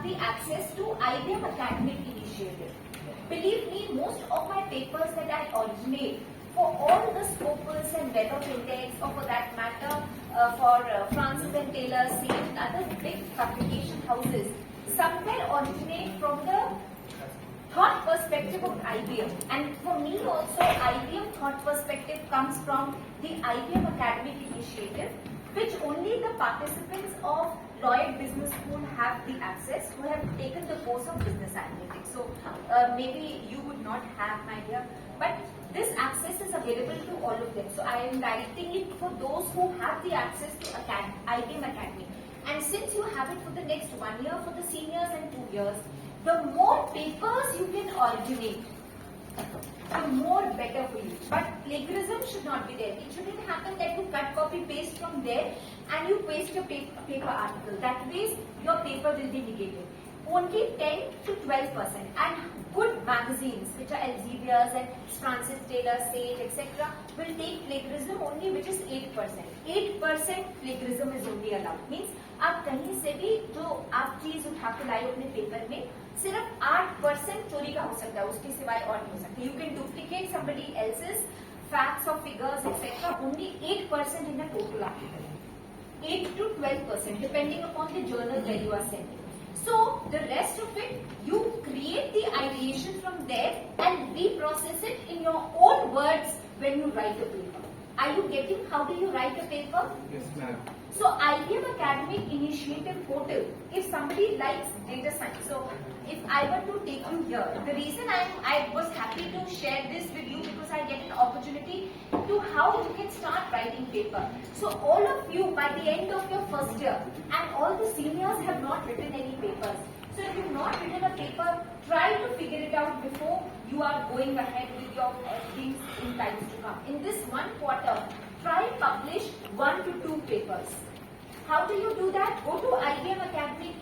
the access to IBM Academic Initiative. Believe me, most of my papers that I originate for all the Scopus and Web of Index, or for that matter, for Francis and Taylor, Sage, and other big publication houses, somewhere originate from the thought perspective of IBM. And for me also, IBM thought perspective comes from the IBM Academic Initiative, which only the participants of Lloyd Business School have the access, who have taken the course of business analytics. So maybe you would not have, my dear, but this access is available to all of them. So I am directing it for those who have the access to IBM Academy. And since you have it for the next 1 year, for the seniors and 2 years, the more papers you can originate, the more better for you. But plagiarism should not be there. It shouldn't happen that you cut, copy, paste from there and you paste your paper article. That way, your paper will be negated. Only 10 to 12%. And good magazines, which are Elsevier's and Francis Taylor, Sage, etc., will take plagiarism only, which is 8%. 8% plagiarism is only allowed. Means आप कहीं से भी जो आप चीज उठा के लाए अपने पेपर में, सिर्फ 8% चोरी का हो सकता है, उसके सिवाय और नहीं हो सकता. You can duplicate somebody else's facts or figures, etc. Only 8% in the total article. 8 to 12%, depending upon the journal where you are sending. So the rest of it, you create the ideation from there and reprocess it in your own words when you write a paper. Are you getting how do you write a paper? Yes, ma'am. So IBM Academic Initiative portal, if somebody likes data science, so if I were to take you here, the reason I was happy to share this with you because I get an opportunity to how you can start writing paper. So all of you by the end of your first year, and all the seniors have not written any papers. So if you've not written a paper, try to figure it out before you are going ahead with your things in times to come. In this 1 quarter, try publish 1 to 2 papers. How do you do that? Go to IBM Academic